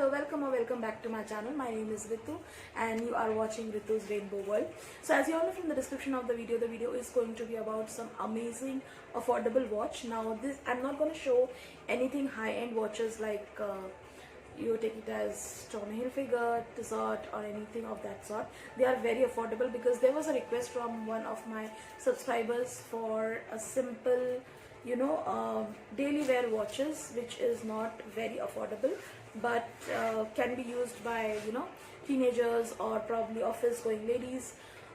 Hello, welcome or welcome back to my channel. My name is Ritu and you are watching Ritu's Rainbow World. So as you all know from the description of the video is going to be about some amazing affordable watch. Now this, I'm not going to show anything high-end watches like you take it as Tommy Hilfiger, Tissot or anything of that sort. They are very affordable because there was a request from one of my subscribers for a simple daily wear watches which is not very affordable but can be used by teenagers or probably office going ladies,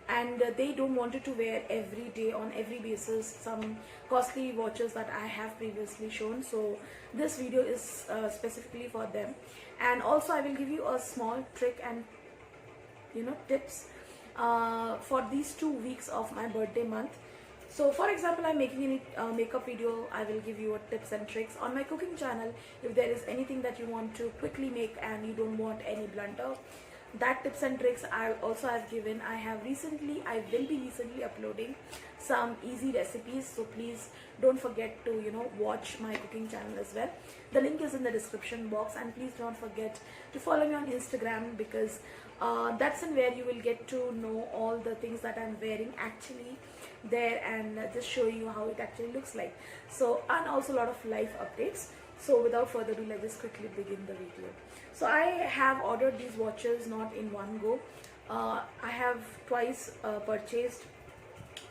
and they don't want it to wear every day on every basis some costly watches that I have previously shown. So this video is specifically for them, and also I will give you a small trick and tips for these 2 weeks of my birthday month. So for example, I'm making a makeup video. I will give you tips and tricks. On my cooking channel, if there is anything that you want to quickly make and you don't want any blunder, that tips and tricks I also have given. I will be recently uploading some easy recipes, so please don't forget to watch my cooking channel as well. The link is in the description box, and please don't forget to follow me on Instagram because that's in where you will get to know all the things that I'm wearing actually there, and just show you how it actually looks like. So, and also a lot of life updates. So without further ado, let's just quickly begin the video. So I have ordered these watches not in one go. I have twice purchased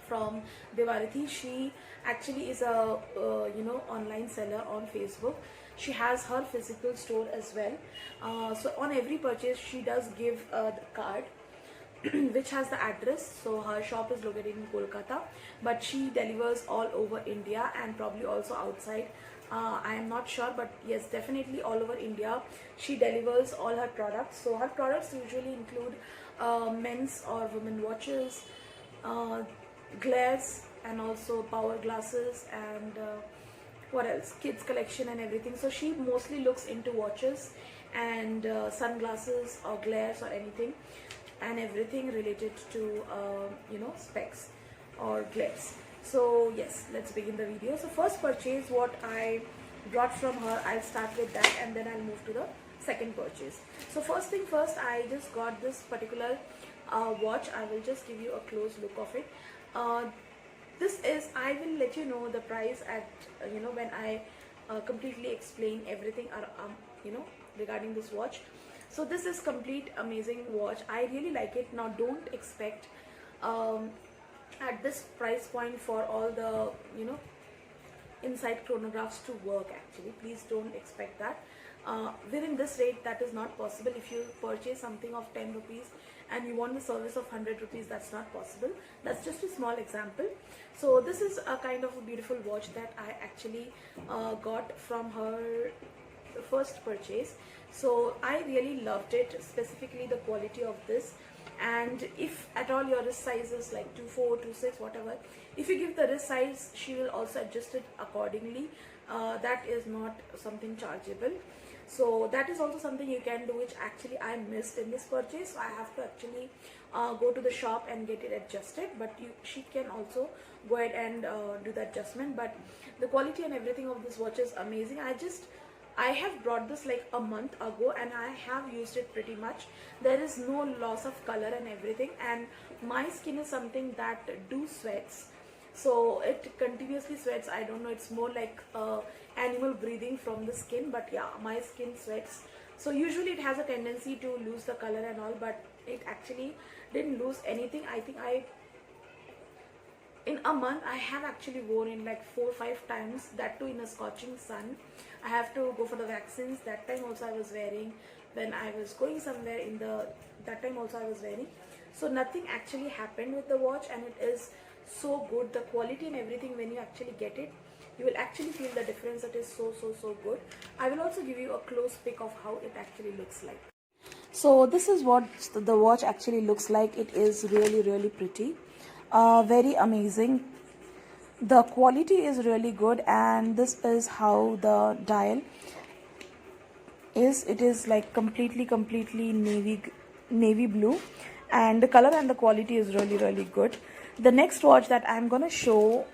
from Devarathi. She actually is a online seller on Facebook. She has her physical store as well. So on every purchase she does give the card which has the address. So her shop is located in Kolkata, but she delivers all over India and probably also outside. I am not sure, but yes, definitely all over India she delivers all her products. So her products usually include men's or women watches, glares, and also power glasses, and what else, kids collection and everything. So she mostly looks into watches and sunglasses or glares or anything and everything related to specs or glares. So yes, let's begin the video. So first purchase what I brought from her, I'll start with that and then I'll move to the second purchase. So first thing first, I just got this particular watch. I will just give you a close look of it. This is, I will let you know the price at when I completely explain everything regarding this watch. So this is complete amazing watch. I really like it. Now don't expect at this price point for all the inside chronographs to work. Actually, please don't expect that. Within this rate, that is not possible. If you purchase something of 10 rupees and you want the service of 100 rupees, that's not possible. That's just a small example. So this is a kind of a beautiful watch that I actually got from her first purchase. So I really loved it, specifically the quality of this. And if at all your wrist size is like 24, 26, whatever, if you give the wrist size, she will also adjust it accordingly. That is not something chargeable. So that is also something you can do, which actually I missed in this purchase. So I have to actually go to the shop and get it adjusted, but she can also go ahead and do the adjustment. But the quality and everything of this watch is amazing. I have brought this like a month ago and I have used it pretty much. There is no loss of color and everything, and my skin is something that do sweats. So it continuously sweats. I don't know, it's more like animal breathing from the skin, but yeah, my skin sweats. So usually it has a tendency to lose the color and all, but it actually didn't lose anything. I think in a month I have actually worn it like 4 or 5 times, that too in a scorching sun. I have to go for the vaccines. That time also I was wearing. When I was going somewhere that time also I was wearing. So nothing actually happened with the watch, and it is so good. The quality and everything, when you actually get it, you will actually feel the difference. It is so good. I will also give you a close pic of how it actually looks like. So this is what the watch actually looks like. It is really pretty, very amazing. The quality is really good, and this is how the dial is. It is like completely navy blue, and the color and the quality is really good. The next watch that I'm gonna show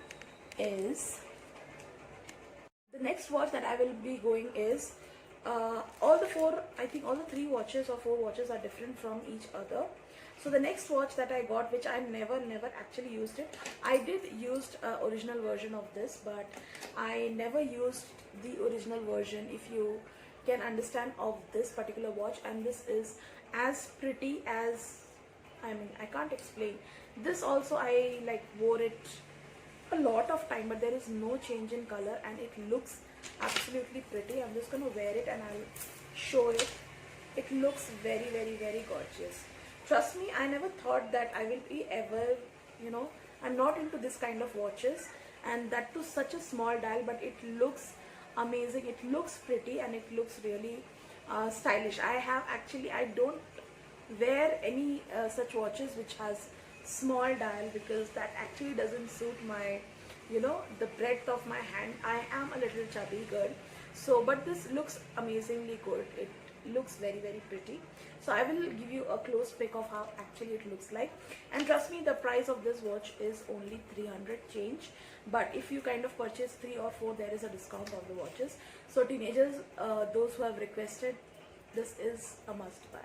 is, the next watch that I will be going is all the four, I think all the three watches or four watches are different from each other. So the next watch that I got, which I never actually used it, I did used original version of this, but I never used the original version, if you can understand, of this particular watch. And this is as pretty as, I mean, I can't explain. This also I like wore it a lot of time, but there is no change in color and it looks absolutely pretty. I'm just gonna wear it and I'll show it. It looks very gorgeous. Trust me, I never thought that I will be ever, you know, I'm not into this kind of watches, and that too such a small dial, but it looks amazing, it looks pretty, and it looks really stylish. I don't wear any such watches which has small dial, because that actually doesn't suit my, you know, the breadth of my hand. I am a little chubby girl, so but this looks amazingly good. It looks very pretty. So I will give you a close pic of how actually it looks like, and trust me, the price of this watch is only 300 change, but if you kind of purchase 3 or 4, there is a discount of the watches. So teenagers, those who have requested, this is a must buy.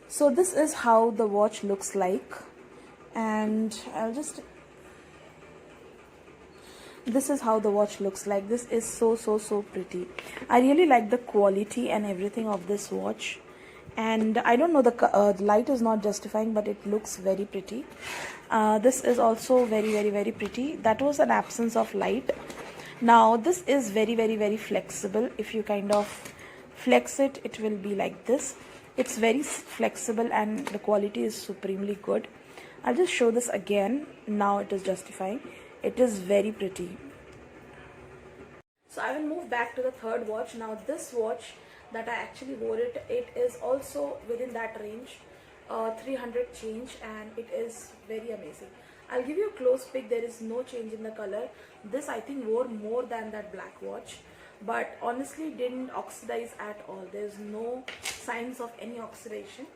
So this is how the watch looks like, and this is how the watch looks like. This is so pretty. I really like the quality and everything of this watch, and I don't know, the light is not justifying, but it looks very pretty. This is also very pretty. That was an absence of light. Now this is very flexible. If you kind of flex it, it will be like this. It's very flexible and the quality is supremely good. I'll just show this again. Now it is justifying. It is very pretty. So I will move back to the third watch. Now this watch that I actually wore it is also within that range, 300 change, and it is very amazing. I'll give you a close pic. There is no change in the color. This I think wore more than that black watch, but honestly didn't oxidize at all. There's no signs of any oxidation.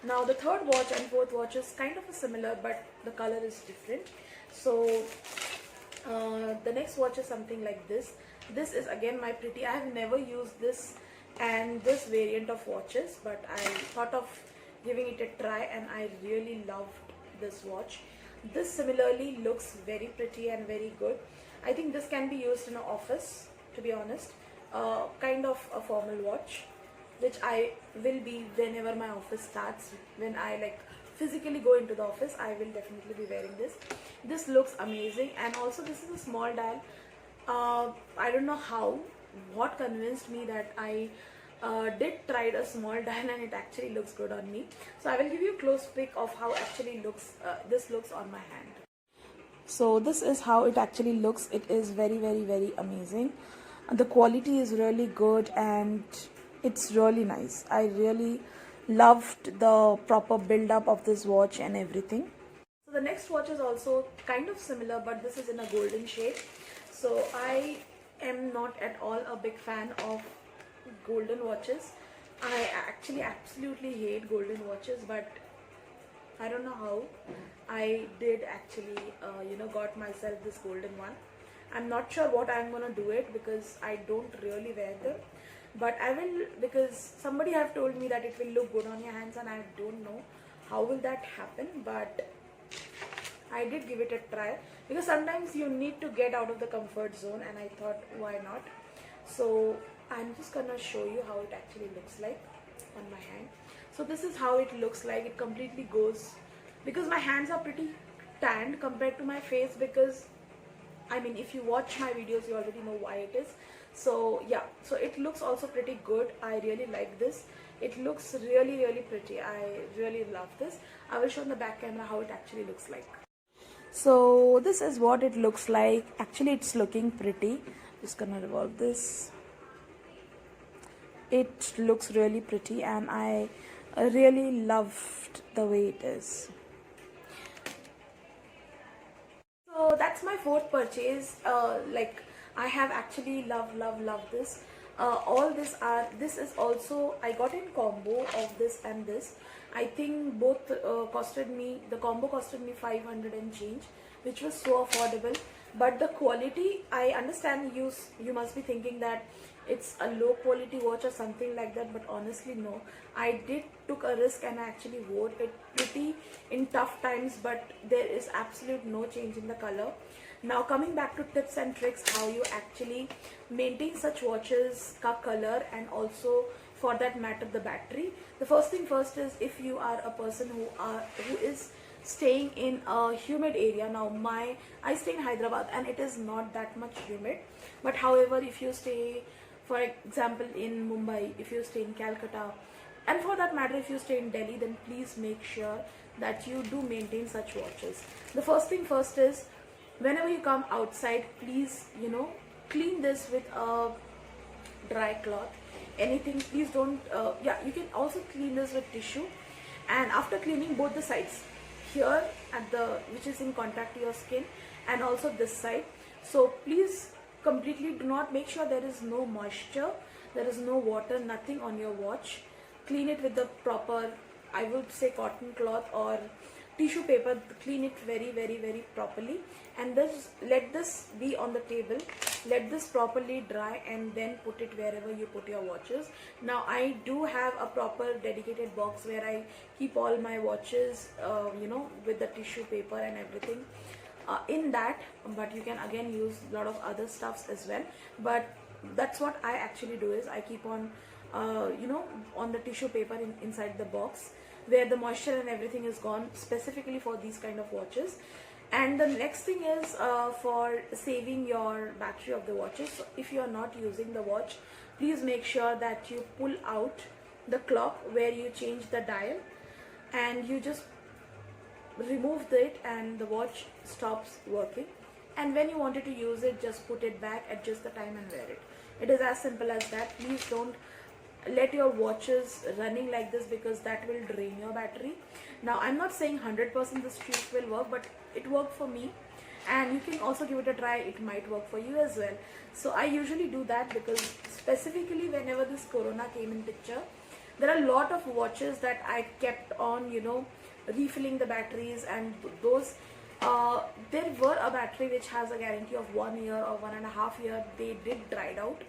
Now the third watch and fourth watch is kind of a similar, but the color is different. So the next watch is something like this. This is again my pretty. I have never used this and this variant of watches, but I thought of giving it a try and I really loved this watch. This similarly looks very pretty and very good. I think this can be used in an office, to be honest. Kind of a formal watch, which I will be whenever my office starts. When I like physically go into the office, I will definitely be wearing this. This looks amazing, and also this is a small dial. I don't know what convinced me that I did try a small dial and it actually looks good on me. So I will give you a close pic of how actually this looks on my hand. So this is how it actually looks. It is very amazing. The quality is really good and it's really nice. I really loved the proper build up of this watch and everything. So the next watch is also kind of similar, but this is in a golden shade. So I am not at all a big fan of golden watches. I actually absolutely hate golden watches, but I don't know how I did actually got myself this golden one. I'm not sure what I'm gonna do it, because I don't really wear them, but I will, because somebody have told me that it will look good on your hands, and I don't know how will that happen, but I did give it a try, because sometimes you need to get out of the comfort zone, and I thought, why not? So I'm just gonna show you how it actually looks like on my hand. So this is how it looks like. It completely goes, because my hands are pretty tanned compared to my face, because I mean, if you watch my videos, you already know why it is. So yeah, so it looks also pretty good. I really like this. It looks really pretty. I really love this. I will show on the back camera how it actually looks like. So this is what it looks like. Actually, it's looking pretty. Just gonna revolve this. It looks really pretty, and I really loved the way it is. So that's my fourth purchase. Like, I have actually loved this. This is also, I got in combo of this and this. I think both the combo costed me 500 and change, which was so affordable. But the quality, I understand you must be thinking that it's a low quality watch or something like that, but honestly no, I did took a risk and I actually wore it pretty in tough times, but there is absolute no change in the color. Now coming back to tips and tricks how you actually maintain such watches ka color and also for that matter the battery. The first thing first is, if you are a person who is staying in a humid area. Now I stay in Hyderabad and it is not that much humid, but however if you stay, for example, in Mumbai, if you stay in Calcutta, and for that matter if you stay in Delhi, then please make sure that you do maintain such watches. The first thing first is, whenever you come outside, please clean this with a dry cloth, anything. Please don't yeah, you can also clean this with tissue, and after cleaning both the sides, here at the which is in contact to your skin, and also this side, so please completely do not, make sure there is no moisture, there is no water, nothing on your watch. Clean it with the proper, I would say, cotton cloth or tissue paper. Clean it very very properly, and this, let this be on the table, let this properly dry, and then put it wherever you put your watches. Now I do have a proper dedicated box where I keep all my watches with the tissue paper and everything in that, but you can again use a lot of other stuffs as well, but that's what I actually do, is I keep on on the tissue paper inside the box where the moisture and everything is gone, specifically for these kind of watches. And the next thing is for saving your battery of the watches. So if you are not using the watch, please make sure that you pull out the clock where you change the dial, and you just remove it and the watch stops working. And when you wanted to use it, just put it back, adjust the time and wear it. It is as simple as that. Please don't let your watches running like this, because that will drain your battery. Now I'm not saying 100% this trick will work, but it worked for me, and you can also give it a try, it might work for you as well. So I usually do that, because specifically whenever this corona came in picture, there are a lot of watches that I kept on refilling the batteries, and those there were a battery which has a guarantee of 1 year or 1.5 years, they did dried out.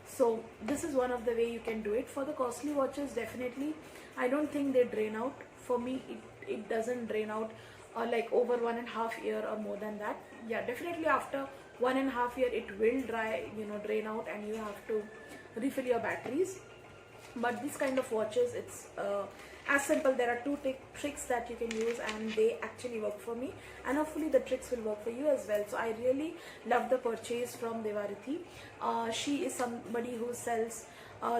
So this is one of the way you can do it. For the costly watches, definitely I don't think they drain out. For me it doesn't drain out like over 1.5 years or more than that. Yeah, definitely after 1.5 years it will drain out, and you have to refill your batteries. But this kind of watches, it's as simple. There are two tricks that you can use, and they actually work for me, and hopefully the tricks will work for you as well. So I really love the purchase from Devarithi. She is somebody who sells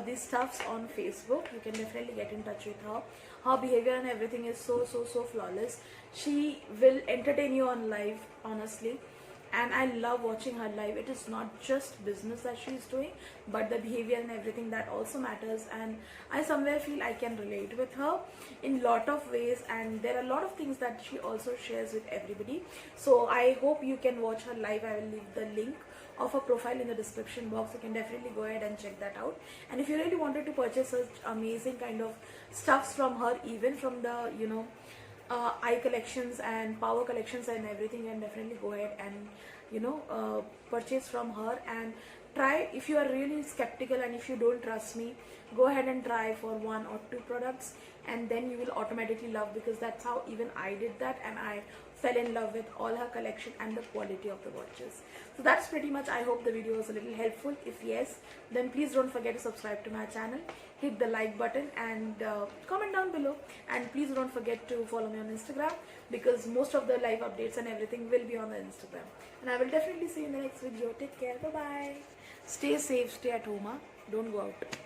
these stuffs on Facebook. You can definitely get in touch with her. Her behavior and everything is so flawless. She will entertain you on live, honestly, and I love watching her live. It is not just business that she is doing, but the behavior and everything, that also matters, and I somewhere feel I can relate with her in lot of ways, and there are a lot of things that she also shares with everybody. So I hope you can watch her live. I will leave the link of her profile in the description box. You can definitely go ahead and check that out. And if you really wanted to purchase such amazing kind of stuffs from her, even from the eye collections and power collections and everything, and definitely go ahead and purchase from her and try. If you are really skeptical and if you don't trust me, go ahead and try for 1 or 2 products, and then you will automatically love, because that's how even I did that, and I fell in love with all her collection and the quality of the watches. So that's pretty much. I hope the video was a little helpful. If yes, then please don't forget to subscribe to my channel, hit the like button, and comment down below, and please don't forget to follow me on Instagram, because most of the live updates and everything will be on the Instagram. And I will definitely see you in the next video. Take care. Bye bye. Stay safe, stay at home. Don't go out.